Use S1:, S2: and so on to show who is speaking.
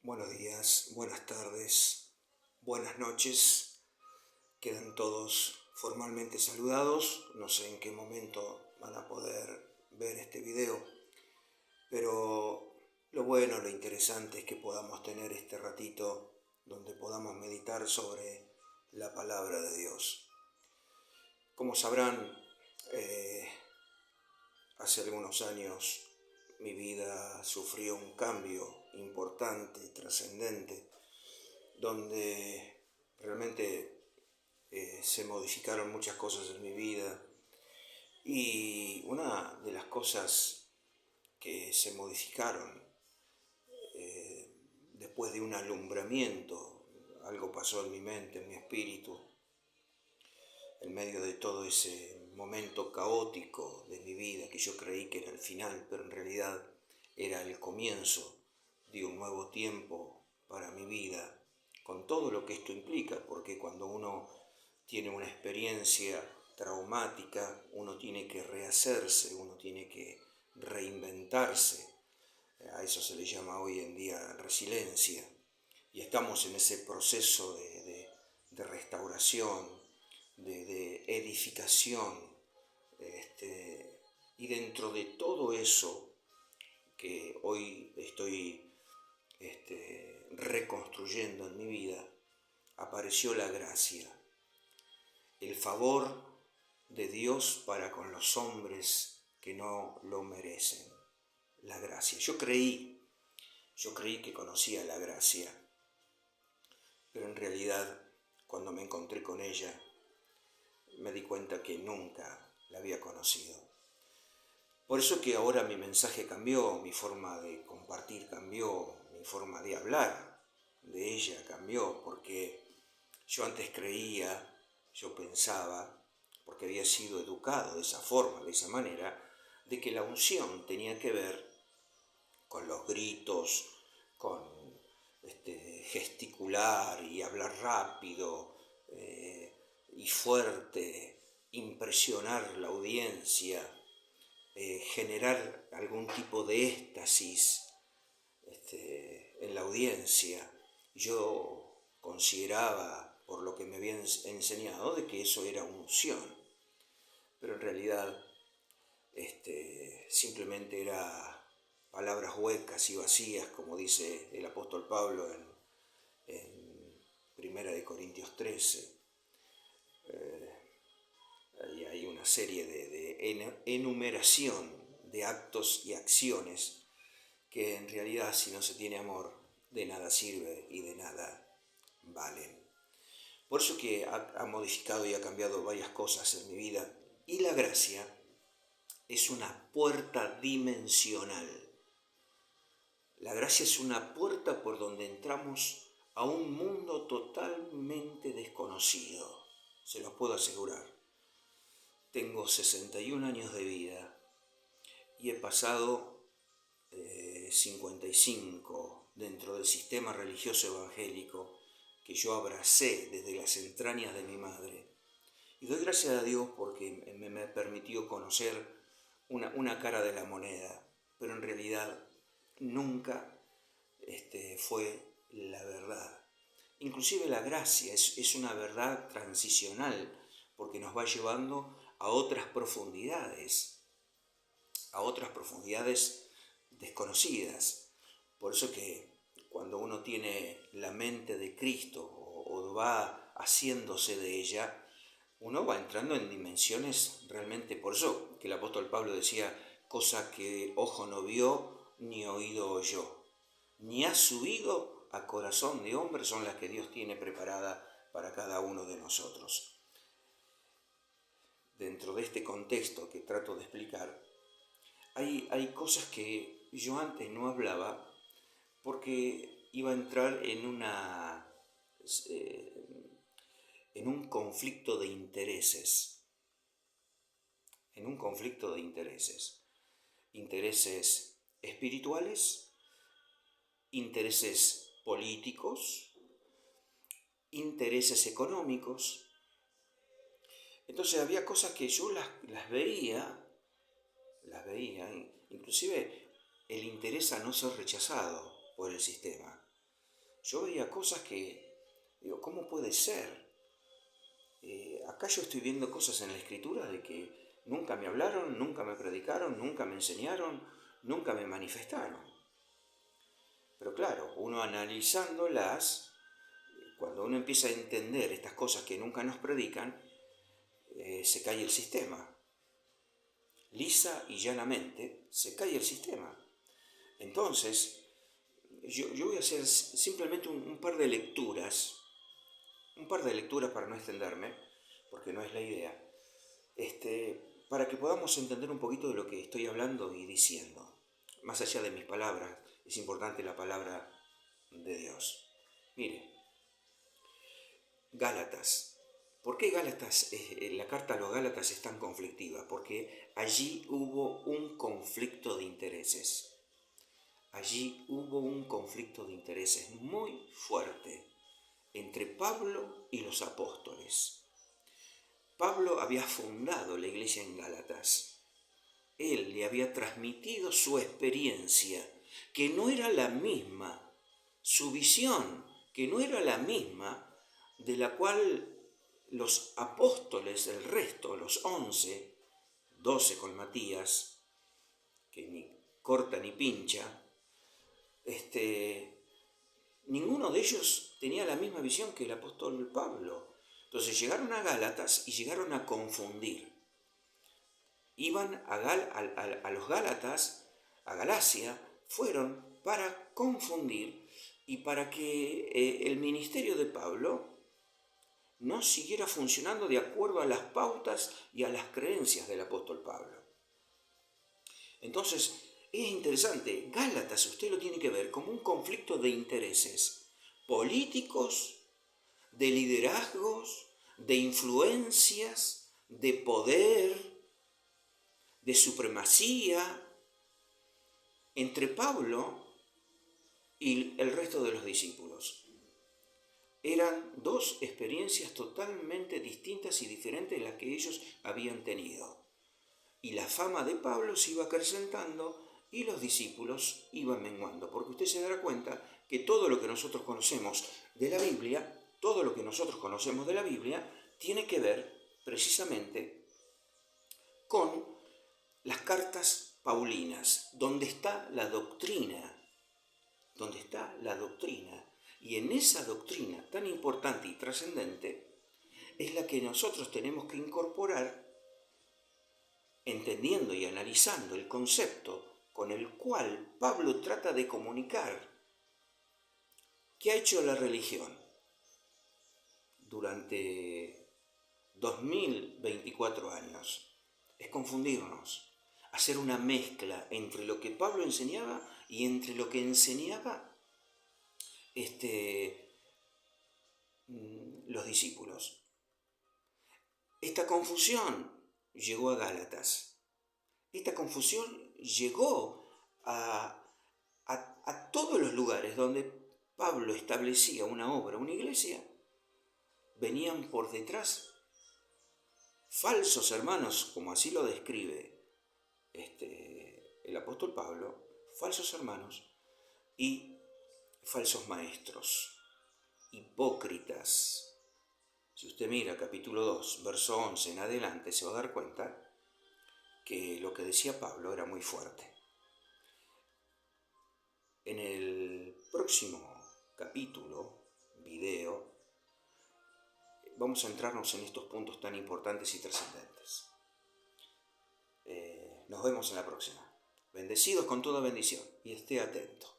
S1: Buenos días, buenas tardes, buenas noches. Quedan todos formalmente saludados. No sé en qué momento van a poder ver este video, pero lo bueno, lo interesante es que podamos tener este ratito donde podamos meditar sobre la palabra de Dios. Como sabrán, hace algunos años mi vida sufrió un cambio importante, trascendente, donde realmente se modificaron muchas cosas en mi vida, y una de las cosas que se modificaron después de un alumbramiento, algo pasó en mi mente, en mi espíritu, en medio de todo ese momento caótico de mi vida que yo creí que era el final, pero en realidad era el comienzo de un nuevo tiempo para mi vida, con todo lo que esto implica, porque cuando uno tiene una experiencia traumática, uno tiene que rehacerse, uno tiene que reinventarse. A eso se le llama hoy en día resiliencia. Y estamos en ese proceso de restauración, de edificación. Y dentro de todo eso que hoy estoy reconstruyendo en mi vida, apareció la gracia, el favor de Dios para con los hombres que no lo merecen. La gracia. Yo creí que conocía la gracia, pero en realidad cuando me encontré con ella me di cuenta que nunca la había conocido. Por eso que ahora mi mensaje cambió, mi forma de compartir cambió, mi forma de hablar de ella cambió, porque yo antes creía, yo pensaba, porque había sido educado de esa forma, de esa manera, de que la unción tenía que ver con los gritos, con gesticular y hablar rápido y fuerte, impresionar la audiencia, generar algún tipo de éxtasis en la audiencia. Yo consideraba, por lo que me habían enseñado, de que eso era unción, pero en realidad simplemente era palabras huecas y vacías, como dice el apóstol Pablo en 1 Corintios 13. Ahí hay una serie de enumeración de actos y acciones que en realidad, si no se tiene amor, de nada sirve y de nada valen. Por eso que ha modificado y ha cambiado varias cosas en mi vida, y la gracia es una puerta dimensional. La gracia es una puerta por donde entramos a un mundo totalmente desconocido, se los puedo asegurar. Tengo 61 años de vida y he pasado 55 dentro del sistema religioso evangélico que yo abracé desde las entrañas de mi madre. Y doy gracias a Dios porque me permitió conocer una cara de la moneda, pero en realidad nunca fue la verdad. Inclusive la gracia es una verdad transicional, porque nos va llevando a otras profundidades desconocidas. Por eso que cuando uno tiene la mente de Cristo o va haciéndose de ella, uno va entrando en dimensiones realmente, por eso que el apóstol Pablo decía, cosa que ojo no vio ni oído oyó, ni ha subido a corazón de hombre, son las que Dios tiene preparada para cada uno de nosotros. Dentro de este contexto que trato de explicar, hay cosas que yo antes no hablaba porque iba a entrar en un conflicto de intereses. Intereses espirituales, intereses políticos, intereses económicos. Entonces había cosas que yo las veía, inclusive el interés a no ser rechazado por el sistema. yo veía cosas que, digo, ¿cómo puede ser? Acá yo estoy viendo cosas en la Escritura de que nunca me hablaron, nunca me predicaron, nunca me enseñaron, nunca me manifestaron. Pero claro, uno analizándolas, cuando uno empieza a entender estas cosas que nunca nos predican, se cae el sistema. Lisa y llanamente se cae el sistema. Entonces, yo voy a hacer simplemente un par de lecturas, para no extenderme, porque no es la idea, para que podamos entender un poquito de lo que estoy hablando y diciendo. Más allá de mis palabras, es importante la palabra de Dios. Mire, Gálatas. ¿Por qué Gálatas, la carta a los Gálatas es tan conflictiva? Porque allí hubo un conflicto de intereses. Allí hubo un conflicto de intereses muy fuerte entre Pablo y los apóstoles. Pablo había fundado la iglesia en Gálatas. Él le había transmitido su experiencia, que no era la misma, su visión, que no era la misma de la cual los apóstoles, el resto, los 12 con Matías, que ni corta ni pincha, ninguno de ellos tenía la misma visión que el apóstol Pablo. Entonces llegaron a Gálatas y llegaron a confundir. Iban a los Gálatas, a Galacia, fueron para confundir y para que el ministerio de Pablo no siguiera funcionando de acuerdo a las pautas y a las creencias del apóstol Pablo. Entonces, es interesante, Gálatas usted lo tiene que ver como un conflicto de intereses políticos, de liderazgos, de influencias, de poder, de supremacía, entre Pablo y el resto de los discípulos. Eran dos experiencias totalmente distintas y diferentes las que ellos habían tenido. Y la fama de Pablo se iba acrecentando y los discípulos iban menguando. Porque usted se dará cuenta que todo lo que nosotros conocemos de la Biblia, tiene que ver precisamente con las cartas paulinas, donde está la doctrina. Y en esa doctrina tan importante y trascendente es la que nosotros tenemos que incorporar, entendiendo y analizando el concepto con el cual Pablo trata de comunicar qué ha hecho la religión durante 2024 años. Es confundirnos, hacer una mezcla entre lo que Pablo enseñaba y entre lo que enseñaba los discípulos. Esta confusión llegó a Gálatas. Esta confusión llegó a todos los lugares donde Pablo establecía una obra, una iglesia. Venían por detrás falsos hermanos, como así lo describe el apóstol Pablo, falsos hermanos y falsos maestros, hipócritas. Si usted mira capítulo 2, verso 11 en adelante, se va a dar cuenta que lo que decía Pablo era muy fuerte. En el próximo capítulo, video, vamos a entrarnos en estos puntos tan importantes y trascendentes. Nos vemos en la próxima. Bendecidos con toda bendición y esté atento.